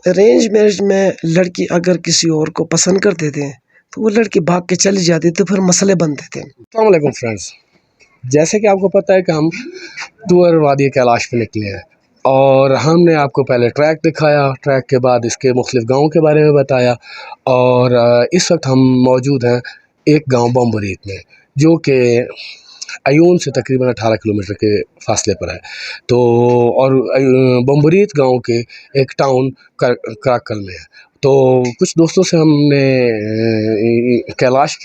Arrange marriage میں لڑکی اگر کسی اور کو پسند کرتے تھے تو وہ لڑکی بھاگ کے چلی جاتی تو پھر مسئلے بنتے تھے۔ السلام علیکم فرینڈس، جیسے کہ آپ کو پتہ ہے کہ ہم ٹور وادی کیلاش پہ نکلے ہیں، اور ہم نے آپ کو پہلے ٹریک دکھایا، ٹریک کے بعد اس کے مختلف گاؤں کے بارے میں بتایا، اور اس وقت ہم موجود ہیں ایک گاؤں بمبریت میں، جو کہ ایون سے تقریباً 18 کلومیٹر کے فاصلے پر ہے۔ تو اور بمبریت گاؤں کے ایک ٹاؤن کراکل میں ہے۔ تو کچھ دوستوں سے ہم نے کیلاش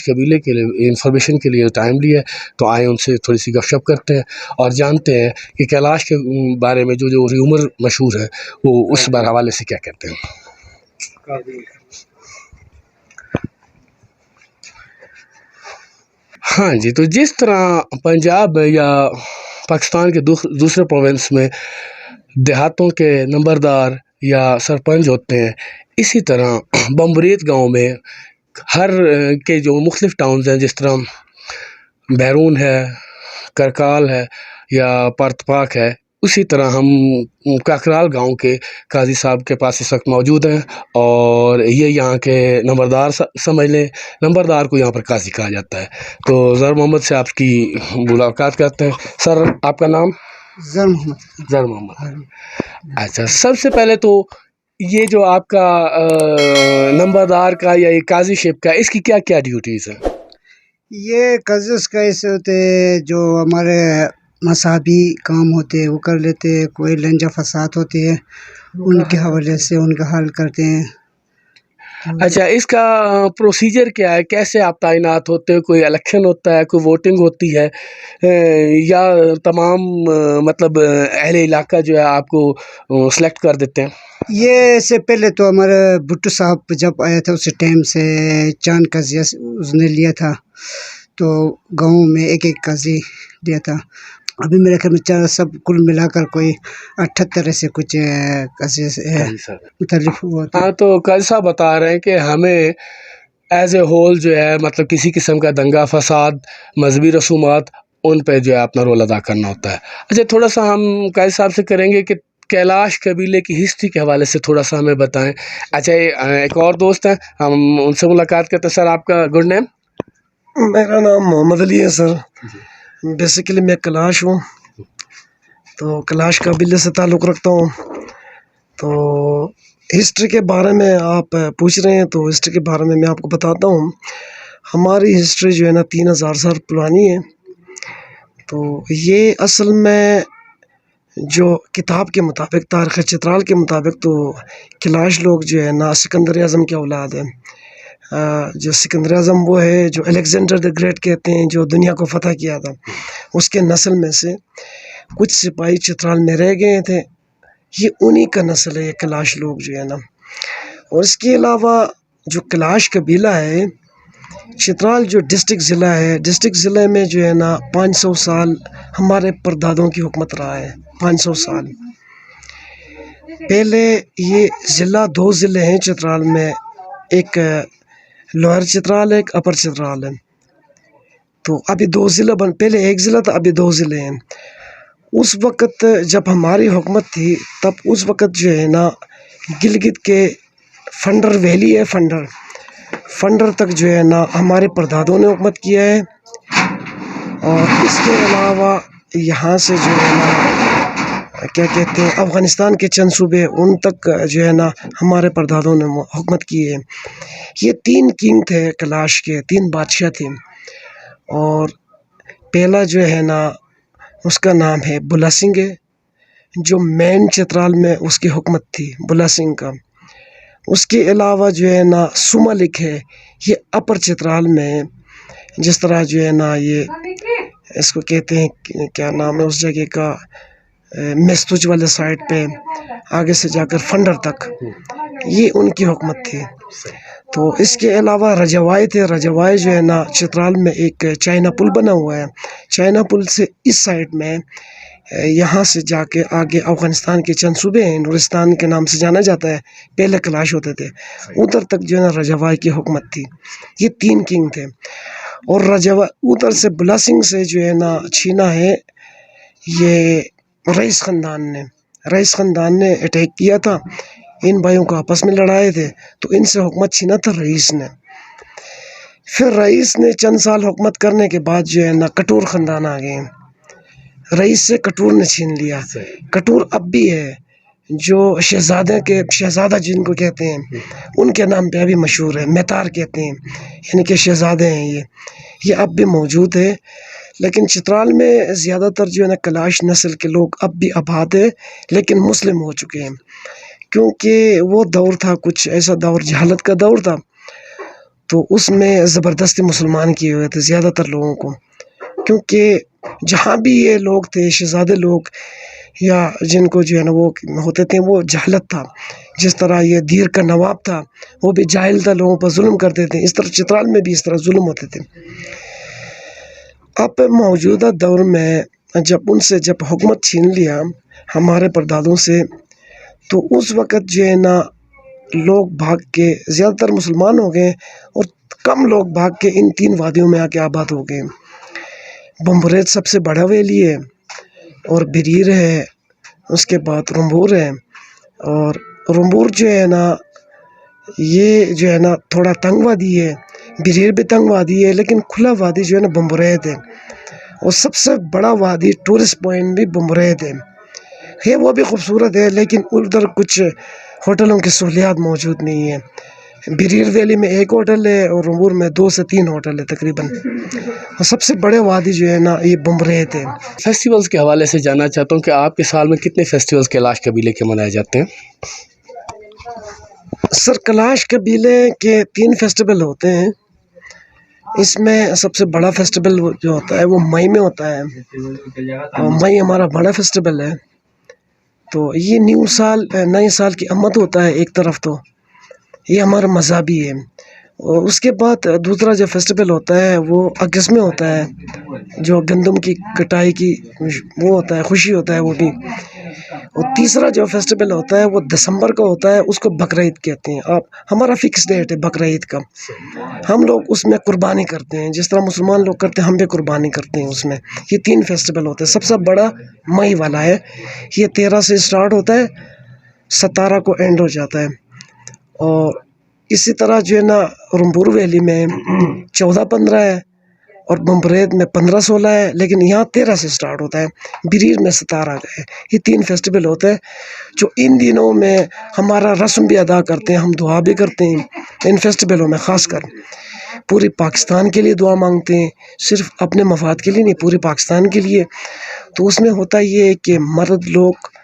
قبیلے کے لیے انفارمیشن کے لیے ٹائم لیا ہے، تو آئے ان سے تھوڑی سی گپ شپ کرتے ہیں اور جانتے ہیں کہ کیلاش کے بارے میں جو ریومر مشہور ہے وہ اس حوالے سے کیا کہتے ہیں۔ ہاں جی، تو جس طرح پنجاب یا پاکستان کے دوسرے پروونس میں دیہاتوں کے نمبردار یا سرپنچ ہوتے ہیں، اسی طرح بمبریت گاؤں میں ہر کے جو مختلف ٹاؤنز ہیں، جس طرح بیرون ہے، کرکال ہے یا پرتپاک ہے، اسی طرح ہم کاکرال گاؤں کے قاضی صاحب کے پاس اس وقت موجود ہیں، اور یہ یہاں کے نمبردار سمجھ لیں، نمبردار کو یہاں پر قاضی کہا جاتا ہے۔ تو ظہر محمد سے آپ کی ملاقات کرتے ہیں۔ سر، آپ کا نام؟ ظہر محمد۔ اچھا، سب سے پہلے تو یہ جو آپ کا نمبردار کا یا یہ قاضی شپ کا، اس کی کیا کیا ڈیوٹیز ہیں؟ یہ قاضی کا ایسے ہوتے جو ہمارے مذہبی کام ہوتے ہیں وہ کر لیتے ہیں، کوئی لنجا فساد ہوتی ہے ان کے حوالے سے ان کا حل کرتے ہیں۔ اچھا، اس کا پروسیجر کیا ہے؟ کیسے آپ تعینات ہوتے ہیں؟ کوئی الیکشن ہوتا ہے، کوئی ووٹنگ ہوتی ہے، یا تمام مطلب اہل علاقہ جو ہے آپ کو سلیکٹ کر دیتے ہیں؟ یہ سے پہلے تو ہمارے بھٹو صاحب جب آیا تھا اسی ٹائم سے چاند قاضی اس نے لیا تھا، تو گاؤں میں ایک ایک قاضی دیا تھا۔ ابھی میرے خیال میں سب کل ملا کر کوئی 78 سے کچھ قاضی متعلق ہوا تھا۔ ہاں، تو قاضی صاحب بتا رہے ہیں کہ ہمیں ایز اے ہول جو ہے مطلب کسی قسم کا دنگا فساد، مذہبی رسومات، ان پہ جو ہے اپنا رول ادا کرنا ہوتا ہے۔ اچھا، تھوڑا سا ہم قاضی صاحب سے کریں گے کہ کیلاش قبیلے کی ہسٹری کے حوالے سے تھوڑا سا ہمیں بتائیں۔ اچھا، ایک اور دوست ہیں، ہم ان سے ملاقات کرتے ہیں۔ سر، آپ کا گڈ نیم؟ میرا نام محمد علی ہے سر۔ بیسیکلی میں کلاش ہوں، تو کلاش قبیلے سے تعلق رکھتا ہوں۔ تو ہسٹری کے بارے میں آپ پوچھ رہے ہیں، تو ہسٹری کے بارے میں آپ کو بتاتا ہوں۔ ہماری ہسٹری جو ہے نا 3000 سال پرانی ہے۔ تو یہ اصل میں جو کتاب کے مطابق، تاریخ چترال کے مطابق، تو کلاش لوگ جو ہے نا سکندر اعظم کے اولاد ہیں۔ جو سکندر اعظم وہ ہے جو الیگزینڈر دی گریٹ کہتے ہیں، جو دنیا کو فتح کیا تھا، اس کے نسل میں سے کچھ سپاہی چترال میں رہ گئے تھے، یہ انہی کا نسل ہے یہ کلاش لوگ جو ہے نا۔ اور اس کے علاوہ جو کلاش قبیلہ ہے، چترال جو ڈسٹرکٹ ضلع ہے، ڈسٹرکٹ ضلع میں جو ہے نا 500 سال ہمارے پردادوں کی حکمت رہا ہے۔ 500 سال پہلے یہ ضلع، 2 ضلع ہیں چترال میں، ایک لوئر چترال ہے، ایک اپر چترال ہے۔ تو ابھی 2 ضلع پہلے ایک ضلع تھا، ابھی 2 ضلع ہیں۔ اس وقت جب ہماری حکومت تھی، تب اس وقت جو ہے نا گلگت کے فنڈر ویلی ہے، فنڈر تک جو ہے نا ہمارے پردادوں نے حکومت کیا ہے۔ اور اس کے علاوہ یہاں سے جو ہے نا کیا کہتے ہیں، افغانستان کے چند صوبے، ان تک جو ہے نا ہمارے پردادوں نے حکومت کی ہے۔ یہ 3 کنگ تھے کلاش کے، 3 بادشاہ تھے۔ اور پہلا جو ہے نا اس کا نام ہے بلا سنگھ ہے، جو مین چترال میں اس کی حکومت تھی، بلا سنگھ کا۔ اس کے علاوہ جو ہے نا سملک ہے، یہ اپر چترال میں ہے۔ جس طرح جو ہے نا یہ اس کو کہتے ہیں، کیا نام ہے اس جگہ کا، مستوج والے سائڈ پہ آگے سے جا کر فنڈر تک، یہ ان کی حکومت تھی۔ تو اس کے علاوہ رجوائی تھے، رجوائی جو ہے نا چترال میں ایک چائنا پل بنا ہوا ہے، چائنا پل سے اس سائڈ میں یہاں سے جا کے آگے افغانستان کے چند صوبے ہیں، نورستان کے نام سے جانا جاتا ہے، پہلے کلاش ہوتے تھے، ادھر تک جو ہے نا رجوائی کی حکومت تھی۔ یہ 3 کنگ تھے۔ اور رجوائی ادھر سے بلا سنگھ سے جو ہے نا چھینا ہے یہ رئیس خاندان نے، رئیس خاندان نے اٹیک کیا تھا، ان بھائیوں کو آپس میں لڑائے تھے، تو ان سے حکومت چھینا تھا رئیس نے۔ پھر رئیس نے چند سال حکومت کرنے کے بعد جو ہے نا کٹور خاندان آ گئے، رئیس سے کٹور نے چھین لیا۔ کٹور اب بھی ہے، جو شہزادہ جن کو کہتے ہیں ان کے نام پہ ابھی مشہور ہے، میتار کہتے ہیں، یعنی کہ شہزادے ہیں یہ اب بھی موجود ہے۔ لیکن چترال میں زیادہ تر جو ہے نا کلاش نسل کے لوگ اب بھی آباد ہیں، لیکن مسلم ہو چکے ہیں، کیونکہ وہ دور تھا، کچھ ایسا دور جہالت کا دور تھا، تو اس میں زبردستی مسلمان کیے ہوئے تھے زیادہ تر لوگوں کو، کیونکہ جہاں بھی یہ لوگ تھے شہزادے لوگ یا جن کو جو ہے نا وہ ہوتے تھے، وہ جہالت تھا۔ جس طرح یہ دیر کا نواب تھا، وہ بھی جاہل تھا، لوگوں پر ظلم کرتے تھے، اس طرح چترال میں بھی اس طرح ظلم ہوتے تھے۔ اب موجودہ دور میں جب حکومت چھین لیا ہمارے پردادوں سے، تو اس وقت جو ہے نا لوگ بھاگ کے زیادہ تر مسلمان ہو گئے، اور کم لوگ بھاگ کے ان 3 وادیوں میں آ کے آباد ہو گئے۔ بمبریت سب سے بڑا ویلی ہے، اور بریر ہے، اس کے بعد رمبور ہے، اور رمبور جو ہے نا یہ جو ہے نا تھوڑا تنگ وادی ہے، بریر بھی تنگ وادی ہے، لیکن کھلا وادی جو ہے نا بمبریت ہے، اور سب سے بڑا وادی ٹورسٹ پوائنٹ بھی بمبریت ہے وہ بھی خوبصورت ہے، لیکن ادھر کچھ ہوٹلوں کی سہولیات موجود نہیں ہیں۔ بریر ویلی میں 1 ہوٹل ہے، اور رمبور میں 2 سے 3 ہوٹل ہے تقریباً، اور سب سے بڑے وادی جو ہے نا یہ بمبریت ہے۔ فیسٹیولز کے حوالے سے جاننا چاہتا ہوں کہ آپ کے سال میں کتنے فیسٹیولز کیلاش قبیلے کے منائے جاتے ہیں؟ سر کلاش قبیلے کے 3 فیسٹیول ہوتے ہیں، اس میں سب سے بڑا فیسٹیول جو ہوتا ہے وہ مئی میں ہوتا ہے، اور مئی ہمارا بڑا فیسٹیول ہے۔ تو یہ نئے سال کی آمد ہوتا ہے ایک طرف، تو یہ ہمارا مذہبی ہے۔ اور اس کے بعد دوسرا جو فیسٹیول ہوتا ہے وہ اگست میں ہوتا ہے، جو گندم کی کٹائی کی وہ ہوتا ہے، خوشی ہوتا ہے وہ بھی۔ اور تیسرا جو فیسٹیول ہوتا ہے وہ دسمبر کا ہوتا ہے، اس کو بقرعید کہتے ہیں۔ ہمارا فکس ڈیٹ ہے بقرعید کا، ہم لوگ اس میں قربانی کرتے ہیں، جس طرح مسلمان لوگ کرتے ہیں ہم بھی قربانی کرتے ہیں اس میں۔ یہ 3 فیسٹیول ہوتے ہیں، سب سے بڑا مئی والا ہے، یہ 13 سے اسٹارٹ ہوتا ہے، 17 کو اینڈ ہو جاتا ہے۔ اور اسی طرح جو ہے نا رمبور ویلی میں 14-15 ہے، اور بمبریت میں 15-16 ہے، لیکن یہاں 13 سے سٹارٹ ہوتا ہے، بریر میں 17 کا ہے۔ یہ 3 فیسٹیول ہوتے ہیں جو ان دنوں میں ہمارا رسم بھی ادا کرتے ہیں، ہم دعا بھی کرتے ہیں ان فیسٹیولوں میں، خاص کر پوری پاکستان کے لیے دعا مانگتے ہیں، صرف اپنے مفاد کے لیے نہیں، پوری پاکستان کے لیے۔ تو اس میں ہوتا یہ ہے کہ مرد لوگ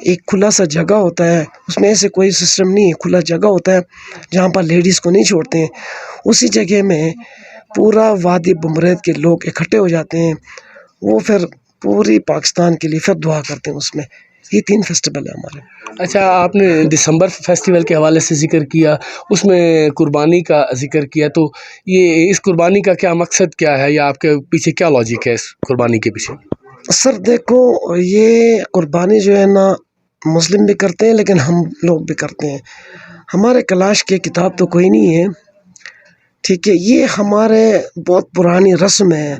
ایک کھلا سا جگہ ہوتا ہے، اس میں ایسے کوئی سسٹم نہیں ہے، کھلا جگہ ہوتا ہے جہاں پر لیڈیز کو نہیں چھوڑتے ہیں، اسی جگہ میں پورا وادی بمبریت کے لوگ اکٹھے ہو جاتے ہیں، وہ پھر پوری پاکستان کے لیے پھر دعا کرتے ہیں اس میں۔ یہ 3 فیسٹیول ہیں ہمارے۔ اچھا، آپ نے دسمبر فیسٹیول کے حوالے سے ذکر کیا، اس میں قربانی کا ذکر کیا، تو یہ اس قربانی کا کیا مقصد کیا ہے، یا آپ کے پیچھے کیا لاجک ہے اس قربانی کے پیچھے؟ سر دیکھو، یہ قربانی جو ہے نا مسلم بھی کرتے ہیں، لیکن ہم لوگ بھی کرتے ہیں۔ ہمارے کلاش کی کتاب تو کوئی نہیں ہے، ٹھیک ہے، یہ ہمارے بہت پرانی رسم ہے،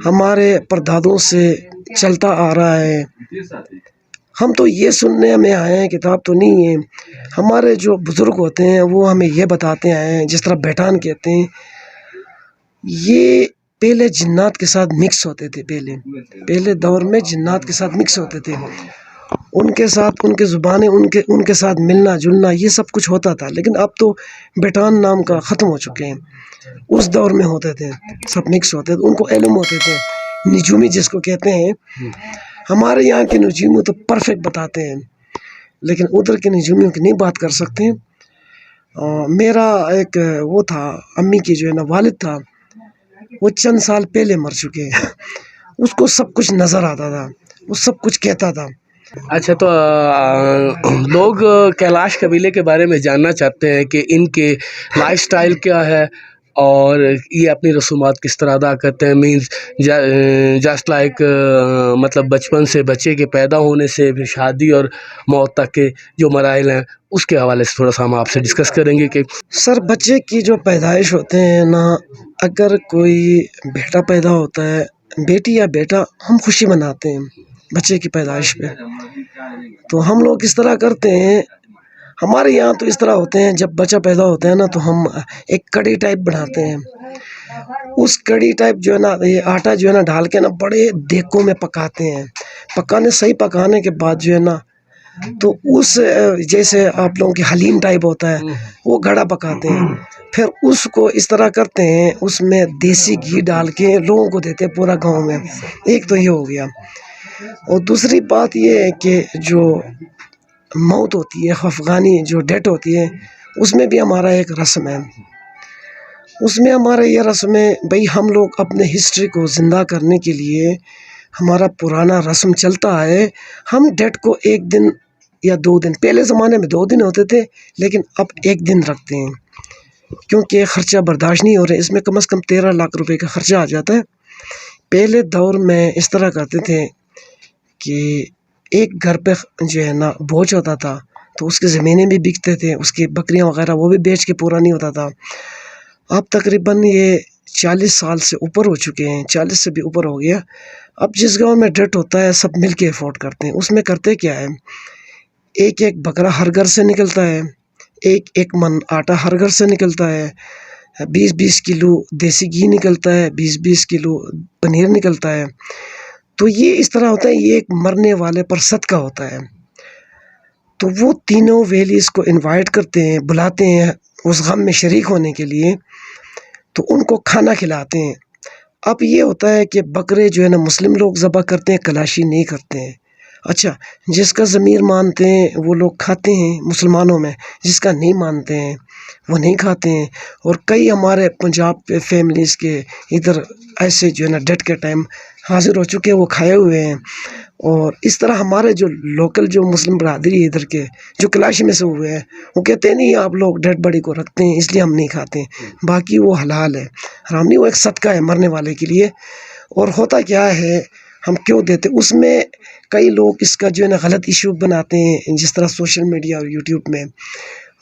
ہمارے پردادوں سے چلتا آ رہا ہے، ہم تو یہ سننے میں آئے ہیں، کتاب تو نہیں ہے۔ ہمارے جو بزرگ ہوتے ہیں وہ ہمیں یہ بتاتے آئے ہیں، جس طرح بیٹان کہتے ہیں، یہ پہلے جنات کے ساتھ مکس ہوتے تھے، پہلے دور میں جنات کے ساتھ مکس ہوتے تھے، ان کے ساتھ ان کے زبانیں ان کے ساتھ ملنا جلنا یہ سب کچھ ہوتا تھا، لیکن اب تو بیٹان نام کا ختم ہو چکے ہیں۔ اس دور میں ہوتے تھے، سب مکس ہوتے تھے، ان کو علم ہوتے تھے، نجومی جس کو کہتے ہیں۔ ہمارے یہاں کے نجومی تو پرفیکٹ بتاتے ہیں، لیکن ادھر کے نجومیوں کی نہیں بات کر سکتے۔ میرا ایک وہ تھا، امی کی جو ہے نا والد تھا، وہ چند سال پہلے مر چکے ہیں، اس کو سب کچھ نظر آتا تھا، وہ سب کچھ کہتا تھا۔ اچھا، تو لوگ کیلاش قبیلے کے بارے میں جاننا چاہتے ہیں کہ ان کے لائف سٹائل کیا ہے، اور یہ اپنی رسومات کس طرح ادا کرتے ہیں، مینز جسٹ لائک مطلب بچپن سے بچے کے پیدا ہونے سے پھر شادی اور موت تک کے جو مراحل ہیں، اس کے حوالے سے تھوڑا سا ہم آپ سے ڈسکس کریں گے کہ سر بچے کی جو پیدائش ہوتے ہیں نا، اگر کوئی بیٹا پیدا ہوتا ہے، بیٹی یا بیٹا، ہم خوشی مناتے ہیں، بچے کی پیدائش پہ. تو ہم لوگ اس طرح کرتے ہیں. ہمارے یہاں تو اس طرح ہوتے ہیں، جب بچہ پیدا ہوتا ہے نا تو ہم ایک کڑی ٹائپ بناتے ہیں. اس کڑی ٹائپ جو ہے نا، یہ آٹا جو ہے نا ڈال کے نا بڑے دیگوں میں پکاتے ہیں. صحیح پکانے کے بعد جو ہے نا، تو اس جیسے آپ لوگوں کی حلیم ٹائپ ہوتا ہے وہ گڑا پکاتے ہیں. پھر اس کو اس طرح کرتے ہیں، اس میں دیسی گھی ڈال کے لوگوں کو دیتے ہیں پورا گاؤں میں. ایک تو یہ ہو گیا. اور دوسری بات یہ ہے کہ جو موت ہوتی ہے، خفگانی جو ڈیتھ ہوتی ہے، اس میں بھی ہمارا ایک رسم ہے. اس میں ہمارا یہ رسم ہے بھائی، ہم لوگ اپنے ہسٹری کو زندہ کرنے کے لیے ہمارا پرانا رسم چلتا ہے. ہم ڈیتھ کو 1 دن یا 2 دن، پہلے زمانے میں 2 دن ہوتے تھے لیکن اب 1 دن رکھتے ہیں، کیونکہ خرچہ برداشت نہیں ہو رہا ہے. اس میں کم از کم 13 لاکھ روپے کا خرچہ آ جاتا ہے. پہلے دور میں اس طرح کرتے تھے کہ ایک گھر پہ جو ہے نا بوجھ ہوتا تھا تو اس کی زمینیں بھی بکتے تھے، اس کی بکریاں وغیرہ وہ بھی بیچ کے پورا نہیں ہوتا تھا. اب تقریباً یہ 40 سال سے اوپر ہو چکے ہیں، 40 سے بھی اوپر ہو گیا. اب جس گاؤں میں ڈیتھ ہوتا ہے سب مل کے افورڈ کرتے ہیں. اس میں کرتے کیا ہے، ایک ایک بکرا ہر گھر سے نکلتا ہے، ایک من آٹا ہر گھر سے نکلتا ہے، 20 کلو دیسی گھی نکلتا ہے، 20 کلو پنیر نکلتا ہے. تو یہ اس طرح ہوتا ہے، یہ ایک مرنے والے پر صدقہ ہوتا ہے. تو وہ تینوں ویلیز کو انوائٹ کرتے ہیں، بلاتے ہیں اس غم میں شریک ہونے کے لیے، تو ان کو کھانا کھلاتے ہیں. اب یہ ہوتا ہے کہ بکرے جو ہے نا مسلم لوگ ذبح کرتے ہیں، کلاشی نہیں کرتے ہیں. اچھا، جس کا ضمیر مانتے ہیں وہ لوگ کھاتے ہیں مسلمانوں میں، جس کا نہیں مانتے ہیں وہ نہیں کھاتے ہیں. اور کئی ہمارے پنجاب پہ فیملیز کے ادھر ایسے جو ہے نا ڈیتھ کے ٹائم حاضر ہو چکے ہیں، وہ کھائے ہوئے ہیں. اور اس طرح ہمارے جو لوکل جو مسلم برادری ہے ادھر کے جو کلاشی میں سے ہوئے ہیں، وہ کہتے ہیں نہیں آپ لوگ ڈیڈ باڈی کو رکھتے ہیں اس لیے ہم نہیں کھاتے ہیں، باقی وہ حلال ہے، حرام نہیں. وہ ایک صدقہ ہے مرنے والے کے لیے. اور ہوتا کیا ہے، ہم کیوں دیتے، اس میں کئی لوگ اس کا جو ہے نا غلط ایشو بناتے ہیں، جس طرح سوشل میڈیا اور یوٹیوب میں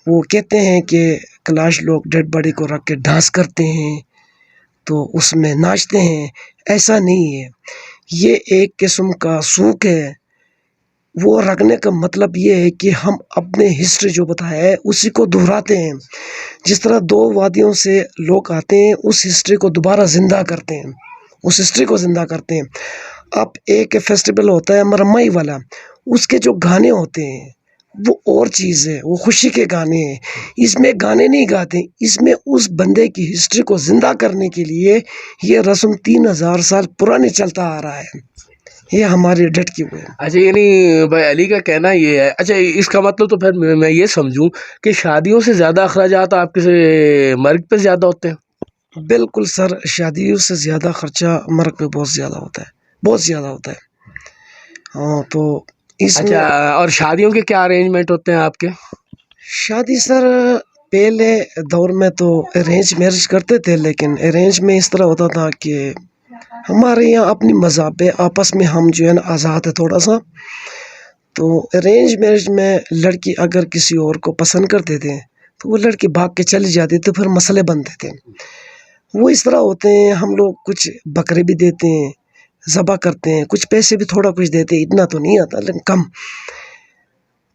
وہ کہتے ہیں کہ کلاش لوگ ڈیڈ باڈی کو رکھ کے ڈانس کرتے ہیں تو اس میں ناچتے ہیں. ایسا نہیں ہے، یہ ایک قسم کا سوک ہے. وہ رکھنے کا مطلب یہ ہے کہ ہم اپنے ہسٹری جو بتایا ہے اسی کو دہراتے ہیں. جس طرح 2 وادیوں سے لوگ آتے ہیں، اس ہسٹری کو دوبارہ زندہ کرتے ہیں، اس ہسٹری کو زندہ کرتے ہیں. اب ایک فیسٹیول ہوتا ہے مرمائی والا، اس کے جو گانے ہوتے ہیں وہ اور چیز ہے، وہ خوشی کے گانے ہیں. اس میں گانے نہیں گاتے، اس میں اس بندے کی ہسٹری کو زندہ کرنے کے لیے یہ رسم 3000 سال پرانے چلتا آ رہا ہے. یہ ہماری ڈیٹ کی ہوئے. اچھا، یعنی بھائی علی کا کہنا یہ ہے. اچھا، اس کا مطلب تو پھر میں یہ سمجھوں کہ شادیوں سے زیادہ اخراجات آپ کے مرگ پہ زیادہ ہوتے ہیں. بالکل سر، شادیوں سے زیادہ خرچہ مرگ پہ بہت زیادہ ہوتا ہے، بہت زیادہ ہوتا ہے. ہاں، تو اس میں اچھا، اور شادیوں کے کیا ارینجمنٹ ہوتے ہیں آپ کے؟ شادی سر پہلے دور میں تو ارینج میرج کرتے تھے، لیکن ارینج میں اس طرح ہوتا تھا کہ ہمارے یہاں اپنی مذہب پہ آپس میں ہم جو ہے نا آزاد ہے تھوڑا سا. تو ارینج میرج میں لڑکی اگر کسی اور کو پسند کرتے تھے تو وہ لڑکی بھاگ کے چلی جاتی تھی، پھر مسئلے بنتے تھے. وہ اس طرح ہوتے ہیں، ہم لوگ کچھ بکرے بھی دیتے ہیں، ذبح کرتے ہیں، کچھ پیسے بھی تھوڑا کچھ دیتے ہیں، اتنا تو نہیں آتا لیکن کم.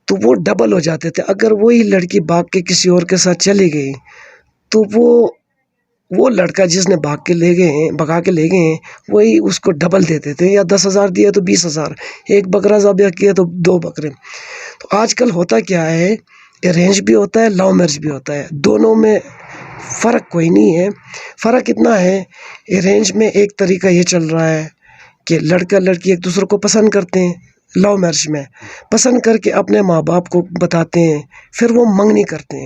تو وہ ڈبل ہو جاتے تھے. اگر وہی لڑکی بھاگ کے کسی اور کے ساتھ چلی گئی تو وہ لڑکا جس نے بھگا کے لے گئے ہیں وہی اس کو ڈبل دیتے تھے، یا 10,000 دیا تو 20,000، ایک بکرا ذبح کیا تو 2 بکرے. تو آج کل ہوتا کیا ہے، ارینج بھی ہوتا ہے، لو میرج بھی ہوتا ہے، دونوں میں فرق کوئی نہیں ہے. فرق اتنا ہے، ارینج میں ایک طریقہ یہ چل رہا ہے کہ لڑکا لڑکی ایک دوسرے کو پسند کرتے ہیں، لو میرج میں پسند کر کے اپنے ماں باپ کو بتاتے ہیں، پھر وہ منگنی کرتے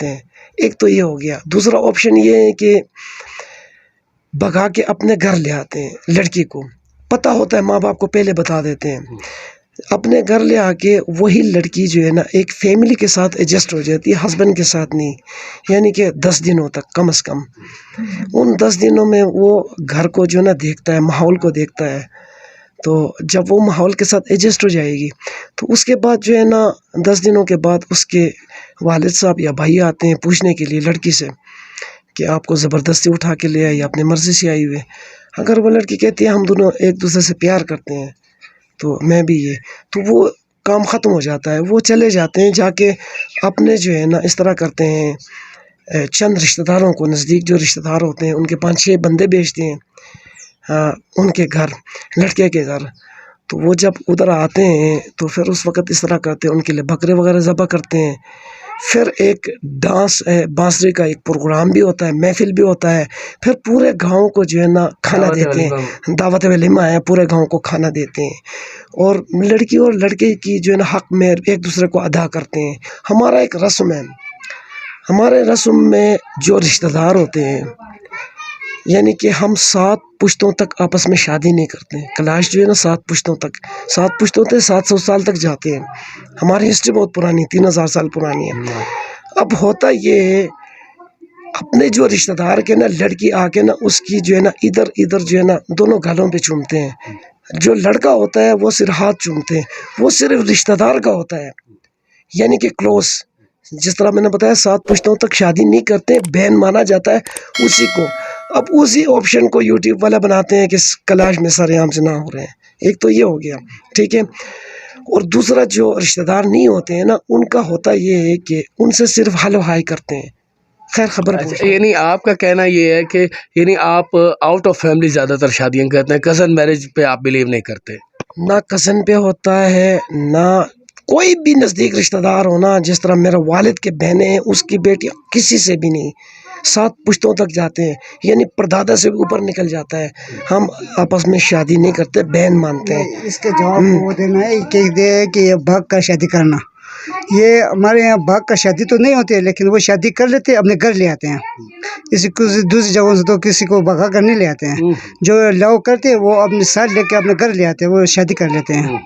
ہیں. ایک تو یہ ہو گیا. دوسرا آپشن یہ ہے کہ بھگا کے اپنے گھر لے آتے ہیں، لڑکی کو پتہ ہوتا ہے، ماں باپ کو پہلے بتا دیتے ہیں، اپنے گھر لے آ کے وہی لڑکی جو ہے نا ایک فیملی کے ساتھ ایڈجسٹ ہو جاتی ہے، ہسبینڈ کے ساتھ نہیں. یعنی کہ 10 دنوں تک کم از کم. ان 10 دنوں میں وہ گھر کو جو ہے نا دیکھتا ہے، ماحول کو دیکھتا ہے. تو جب وہ ماحول کے ساتھ ایڈجسٹ ہو جائے گی تو اس کے بعد جو ہے نا 10 دنوں کے بعد اس کے والد صاحب یا بھائی آتے ہیں پوچھنے کے لیے لڑکی سے کہ آپ کو زبردستی اٹھا کے لے آئی، اپنی مرضی سے آئی ہوئے. اگر وہ لڑکی کہتی ہے ہم دونوں ایک دوسرے سے پیار کرتے ہیں تو میں بھی یہ، تو وہ کام ختم ہو جاتا ہے، وہ چلے جاتے ہیں جا کے اپنے جو ہے نا اس طرح کرتے ہیں، چند رشتہ داروں کو، نزدیک جو رشتہ دار ہوتے ہیں ان کے 5-6 بندے بھیجتے ہیں ان کے گھر، لڑکے کے گھر، تو وہ جب ادھر آتے ہیں تو پھر اس وقت اس طرح کرتے ہیں، ان کے لیے بکرے وغیرہ ذبح کرتے ہیں، پھر ایک ڈانس بانسری کا ایک پروگرام بھی ہوتا ہے، محفل بھی ہوتا ہے، پھر پورے گاؤں کو جو ہے نا کھانا دیتے ہیں، دعوت ولیمہ ہے، پورے گاؤں کو کھانا دیتے ہیں، اور لڑکی اور لڑکے کی جو ہے نا حق میں ایک دوسرے کو ادا کرتے ہیں۔ ہمارا ایک رسم ہے، ہمارے رسم میں جو رشتہ دار ہوتے ہیں، یعنی کہ ہم 7 پشتوں تک آپس میں شادی نہیں کرتے ہیں، کلاش جو ہے نا 7 پشتوں تک، 7 پشتوں تک 700 سال تک جاتے ہیں، ہماری ہسٹری بہت پرانی، 3000 سال پرانی ہے۔ اب ہوتا یہ ہے، اپنے جو رشتہ دار کے نا لڑکی آ کے نا اس کی جو ہے نا ادھر جو ہے نا دونوں گالوں پہ چومتے ہیں، جو لڑکا ہوتا ہے وہ صرف ہاتھ چومتے ہیں، وہ صرف رشتہ دار کا ہوتا ہے، یعنی کہ کلوز، جس طرح میں نے بتایا 7 پشتوں تک شادی نہیں کرتے، بہن مانا جاتا ہے اسی کو۔ اب اسی آپشن کو یوٹیوب والا بناتے ہیں کہ کلاش میں سارے عام سے نہ ہو رہے ہیں، ایک تو یہ ہو گیا، ٹھیک ہے۔ اور دوسرا جو رشتہ دار نہیں ہوتے ہیں نا ان کا ہوتا یہ ہے کہ ان سے صرف ہلو ہائی کرتے ہیں، خیر خبر پوچھتے ہیں۔ یعنی آپ کا کہنا یہ ہے کہ یعنی آپ آؤٹ آف فیملی زیادہ تر شادیاں کرتے ہیں، کزن میرج پہ آپ بلیو نہیں کرتے؟ نہ کزن پہ ہوتا ہے، نہ کوئی بھی نزدیک رشتہ دار ہونا، جس طرح میرے والد کے بہنیں ہیں اس کی بیٹی، کسی سے بھی نہیں، 7 پشتوں تک جاتے ہیں، یعنی پردادا سے بھی اوپر نکل جاتا ہے، ہم آپس میں شادی نہیں کرتے، بہن مانتے ہیں۔ اس کے جواب وہ دینا ہے کہ یہ بھاگ کا شادی کرنا، یہ ہمارے یہاں بھاگ کا شادی تو نہیں ہوتی ہے، لیکن وہ شادی کر لیتے ہیں، اپنے گھر لے آتے ہیں، کسی کو دوسری جگہوں سے تو کسی کو بھگا کر نہیں لے آتے ہیں، جو لو کرتے ہیں وہ اپنے ساتھ لے کے اپنے گھر لے آتے ہیں، وہ شادی کر لیتے ہیں۔